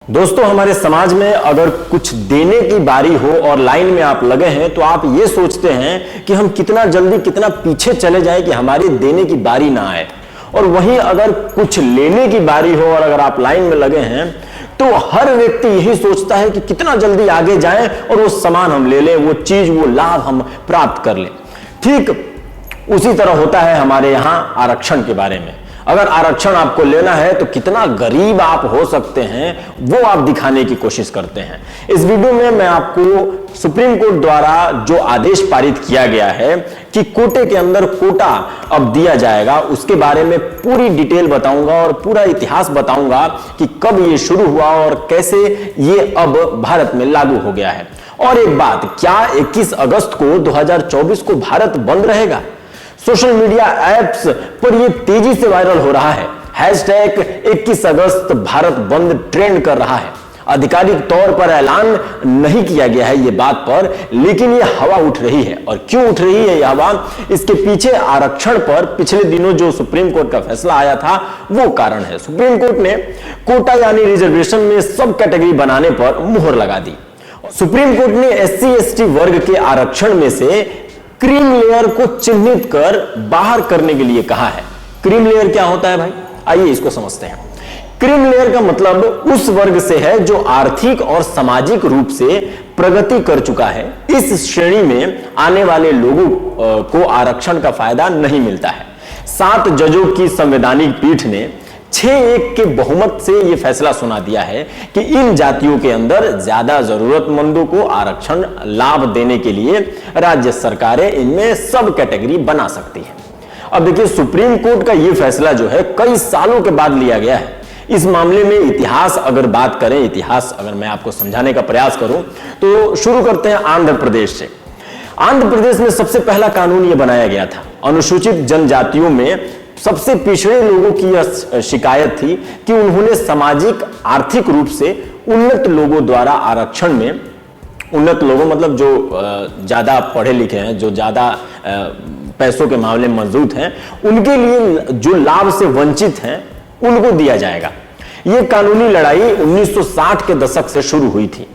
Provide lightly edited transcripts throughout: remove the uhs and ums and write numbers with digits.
दोस्तों, हमारे समाज में अगर कुछ देने की बारी हो और लाइन में आप लगे हैं तो आप ये सोचते हैं कि हम कितना जल्दी कितना पीछे चले जाएं कि हमारी देने की बारी ना आए। और वहीं अगर कुछ लेने की बारी हो और अगर आप लाइन में लगे हैं तो हर व्यक्ति यही सोचता है कि कितना जल्दी आगे जाएं और वो सामान हम ले लें, वो चीज, वो लाभ हम प्राप्त कर लें। ठीक उसी तरह होता है हमारे यहां आरक्षण के बारे में। अगर आरक्षण आपको लेना है तो कितना गरीब आप हो सकते हैं वो आप दिखाने की कोशिश करते हैं। इस वीडियो में मैं आपको सुप्रीम कोर्ट द्वारा जो आदेश पारित किया गया है कि कोटे के अंदर कोटा अब दिया जाएगा, उसके बारे में पूरी डिटेल बताऊंगा और पूरा इतिहास बताऊंगा कि कब ये शुरू हुआ और कैसे ये अब भारत में लागू हो गया है। और एक बात, क्या 21 अगस्त को 2024 को भारत बंद रहेगा? सोशल मीडिया एप्स पर यह तेजी से वायरल हो रहा है। हैशटैग 21 अगस्त भारत बंद ट्रेंड कर रहा है। आधिकारिक तौर पर ऐलान नहीं किया गया है ये बात पर, लेकिन ये हवा उठ रही है। और क्यों उठ रही है ये हवा? इसके पीछे आरक्षण पर पिछले दिनों जो सुप्रीम कोर्ट का फैसला आया था वो कारण है। सुप्रीम कोर्ट ने कोटा यानी रिजर्वेशन में सब कैटेगरी बनाने पर मुहर लगा दी। सुप्रीम कोर्ट ने SC/ST वर्ग के आरक्षण में से क्रीम लेयर को चिन्हित कर बाहर करने के लिए कहा है। क्रीम लेयर क्या होता है भाई? आइए इसको समझते हैं। क्रीम लेयर का मतलब उस वर्ग से है जो आर्थिक और सामाजिक रूप से प्रगति कर चुका है। इस श्रेणी में आने वाले लोगों को आरक्षण का फायदा नहीं मिलता है। 7 जजों की संवैधानिक पीठ ने 6-1 के बहुमत से यह फैसला सुना दिया है कि इन जातियों के अंदर ज्यादा जरूरतमंदों को आरक्षण लाभ देने के लिए राज्य सरकारें इनमें सब कैटेगरी बना सकती है। अब देखिए, सुप्रीम कोर्ट का यह फैसला जो है कई सालों के बाद लिया गया है। इस मामले में इतिहास अगर बात करें, इतिहास अगर मैं आपको समझाने का प्रयास करूं तो शुरू करते हैं आंध्र प्रदेश से। आंध्र प्रदेश में सबसे पहला कानून यह बनाया गया था। अनुसूचित जनजातियों में सबसे पिछड़े लोगों की यह शिकायत थी कि उन्होंने सामाजिक आर्थिक रूप से उन्नत लोगों द्वारा आरक्षण में, उन्नत लोगों मतलब जो ज्यादा पढ़े लिखे हैं, जो ज्यादा पैसों के मामले में मजबूत हैं, उनके लिए जो लाभ से वंचित हैं उनको दिया जाएगा। यह कानूनी लड़ाई 1960 के दशक से शुरू हुई थी,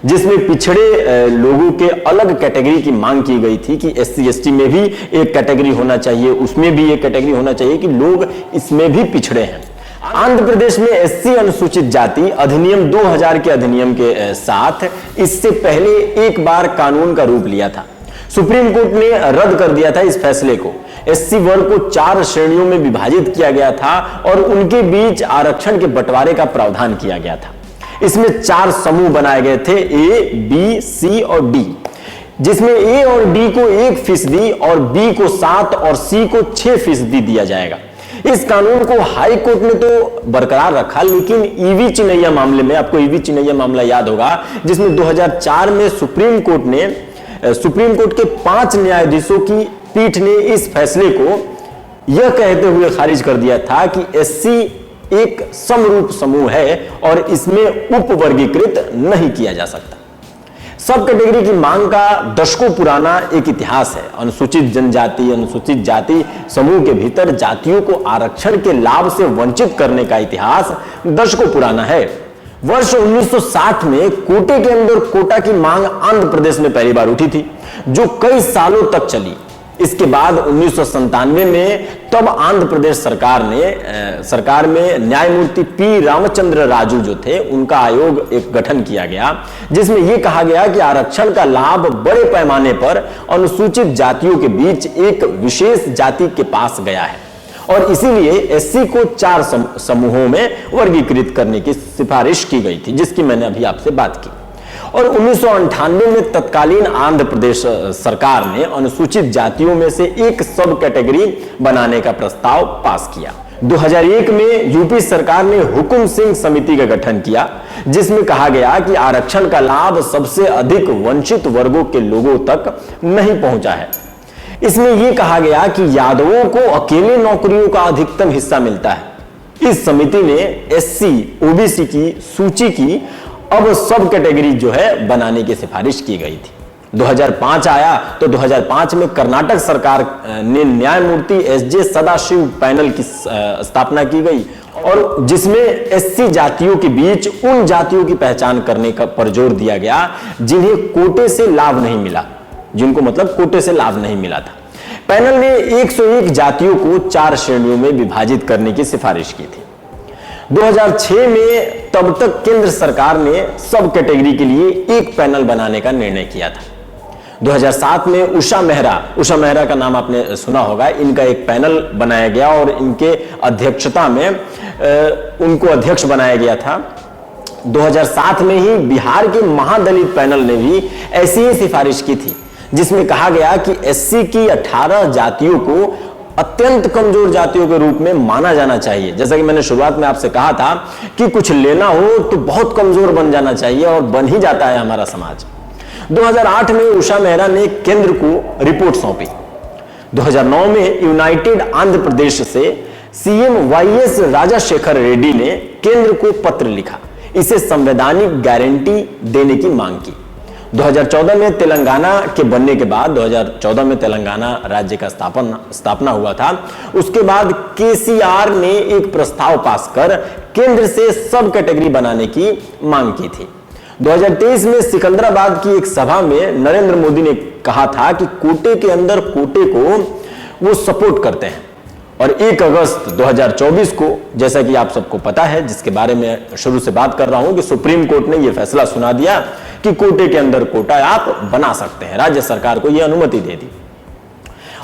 जिसमें पिछड़े लोगों के अलग कैटेगरी की मांग की गई थी कि SC/ST में भी एक कैटेगरी होना चाहिए, उसमें भी एक कैटेगरी होना चाहिए कि लोग इसमें भी पिछड़े हैं। आंध्र प्रदेश में SC अनुसूचित जाति अधिनियम 2000 के अधिनियम के साथ इससे पहले एक बार कानून का रूप लिया था। सुप्रीम कोर्ट ने रद्द कर दिया था इस फैसले को। SC वर्ग को 4 श्रेणियों में विभाजित किया गया था और उनके बीच आरक्षण के बंटवारे का प्रावधान किया गया था। इसमें 4 समूह बनाए गए थे, A, B, C और D, जिसमें A और D को 1% और B को 7 और C को 6% दिया जाएगा। इस कानून को हाई कोर्ट ने तो बरकरार रखा, लेकिन EV चिनैया मामले में, आपको EV चिनैया मामला याद होगा, जिसमें 2004 में सुप्रीम कोर्ट के 5 न्यायाधीशों की पीठ ने इस फैसले को यह कहते हुए खारिज कर दिया था कि SC एक समरूप समूह है और इसमें उपवर्गीकृत नहीं किया जा सकता। सब कैटेगरी की मांग का दशकों पुराना एक इतिहास है। अनुसूचित जनजाति, अनुसूचित जाति समूह के भीतर जातियों को आरक्षण के लाभ से वंचित करने का इतिहास दशकों पुराना है। वर्ष 1960 में कोटे के अंदर कोटा की मांग आंध्र प्रदेश में पहली बार उठी थी, जो कई सालों तक चली। इसके बाद 1997 में तब आंध्र प्रदेश सरकार में न्यायमूर्ति P. रामचंद्र राजू जो थे, उनका आयोग एक गठन किया गया, जिसमें यह कहा गया कि आरक्षण का लाभ बड़े पैमाने पर अनुसूचित जातियों के बीच एक विशेष जाति के पास गया है और इसीलिए SC को 4 समूहों में वर्गीकृत करने की सिफारिश की गई थी, जिसकी मैंने अभी आपसे बात की। और 1998 में तत्कालीन आंध्र प्रदेश सरकार ने अनुसूचित जातियों में से एक सब कैटेगरी बनाने का प्रस्ताव पास किया। 2001 में यूपी सरकार ने हुकुम सिंह समिति का गठन किया, जिसमें कहा गया कि आरक्षण का लाभ सबसे अधिक वंचित वर्गों के लोगों तक नहीं पहुंचा है। इसमें यह कहा गया कि यादवों को अकेले नौकरियों का अधिकतम हिस्सा मिलता है। इस समिति ने SC, OBC की सूची की अब सब कैटेगरी जो है बनाने की सिफारिश की गई थी। 2005 आया तो 2005 में कर्नाटक सरकार ने न्यायमूर्ति SJ सदाशिव पैनल की स्थापना की गई और जिसमें एससी जातियों के बीच उन जातियों की पहचान करने पर जोर दिया गया जिन्हें कोटे से लाभ नहीं मिला, जिनको मतलब कोटे से लाभ नहीं मिला था। पैनल ने 101 जातियों को 4 श्रेणियों में विभाजित करने की सिफारिश की थी। 2006 में तब तक केंद्र सरकार ने सब कैटेगरी के लिए एक पैनल बनाने का निर्णय किया था। 2007 में उषा मेहरा का नाम आपने सुना होगा, इनका एक पैनल बनाया गया और इनके अध्यक्षता में उनको अध्यक्ष बनाया गया था। 2007 में ही बिहार के महादलित पैनल ने भी ऐसी ही सिफारिश की थी, जिसमें कहा गया कि एससी की 18 जातियों को अत्यंत कमजोर जातियों के रूप में माना जाना चाहिए। जैसा कि मैंने शुरुआत में आपसे कहा था कि कुछ लेना हो तो बहुत कमजोर बन जाना चाहिए, और बन ही जाता है हमारा समाज। 2008 में उषा मेहरा ने केंद्र को रिपोर्ट सौंपी। 2009 में यूनाइटेड आंध्र प्रदेश से सीएम वाईएस राजाशेखर रेड्डी ने केंद्र को पत्र लिखा, इसे संवैधानिक गारंटी देने की मांग की। 2014 में तेलंगाना के बनने के बाद 2014 में तेलंगाना राज्य का स्थापना हुआ था। उसके बाद केसीआर ने एक प्रस्ताव पास कर केंद्र से सब कैटेगरी बनाने की मांग की थी। 2023 में सिकंदराबाद की एक सभा में नरेंद्र मोदी ने कहा था कि कोटे के अंदर कोटे को वो सपोर्ट करते हैं, और 1 अगस्त 2024 को, जैसा कि आप सबको पता है, जिसके बारे में शुरू से बात कर रहा हूं, कि सुप्रीम कोर्ट ने यह फैसला सुना दिया कि कोटे के अंदर कोटा आप बना सकते हैं। राज्य सरकार को यह अनुमति दे दी।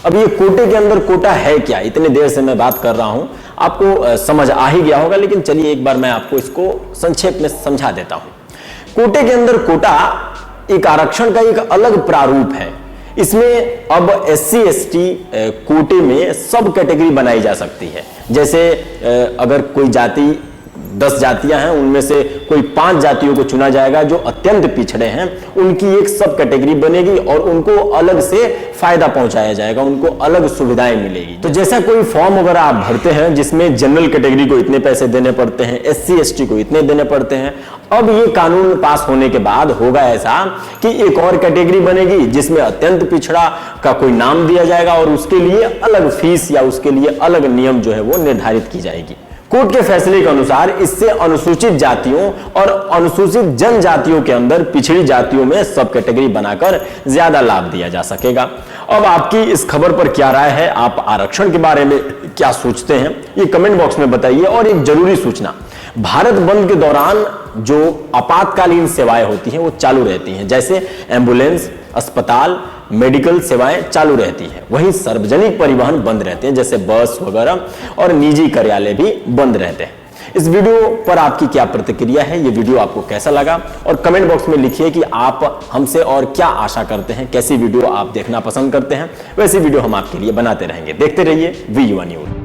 अब ये कोटे के अंदर कोटा है क्या, इतने देर से मैं बात कर रहा हूं, आपको समझ आ ही गया होगा, लेकिन चलिए एक बार मैं आपको इसको संक्षेप में समझा देता हूं। कोटे के अंदर कोटा एक आरक्षण का एक अलग प्रारूप है। इसमें अब एससी एसटी कोटे में सब कैटेगरी बनाई जा सकती है। जैसे अगर कोई जाति 10 जातियां हैं, उनमें से कोई 5 जातियों को चुना जाएगा जो अत्यंत पिछड़े हैं, उनकी एक सब कैटेगरी बनेगी और उनको अलग से फायदा पहुंचाया जाएगा, उनको अलग सुविधाएं मिलेगी। तो जैसा कोई फॉर्म वगैरह आप भरते हैं जिसमें जनरल कैटेगरी को इतने पैसे देने पड़ते हैं, एससी एसटी को इतने देने पड़ते हैं, अब ये कानून पास होने के बाद होगा ऐसा कि एक और कैटेगरी बनेगी जिसमें अत्यंत पिछड़ा का कोई नाम दिया जाएगा और उसके लिए अलग फीस या उसके लिए अलग नियम जो है वो निर्धारित की जाएगी। कोर्ट के फैसले के अनुसार इससे अनुसूचित जातियों और अनुसूचित जनजातियों के अंदर पिछड़ी जातियों में सब कैटेगरी बनाकर ज्यादा लाभ दिया जा सकेगा। अब आपकी इस खबर पर क्या राय है, आप आरक्षण के बारे में क्या सोचते हैं, ये कमेंट बॉक्स में बताइए। और एक जरूरी सूचना, भारत बंद के दौरान जो आपातकालीन सेवाएं होती हैं वो चालू रहती हैं, जैसे एम्बुलेंस, अस्पताल, मेडिकल सेवाएं चालू रहती है। वहीं सार्वजनिक परिवहन बंद रहते हैं, जैसे बस वगैरह, और निजी कार्यालय भी बंद रहते हैं। इस वीडियो पर आपकी क्या प्रतिक्रिया है, ये वीडियो आपको कैसा लगा, और कमेंट बॉक्स में लिखिए कि आप हमसे और क्या आशा करते हैं, कैसी वीडियो आप देखना पसंद करते हैं। वैसी वीडियो हम आपके लिए बनाते रहेंगे। देखते रहिए VUA न्यूज़।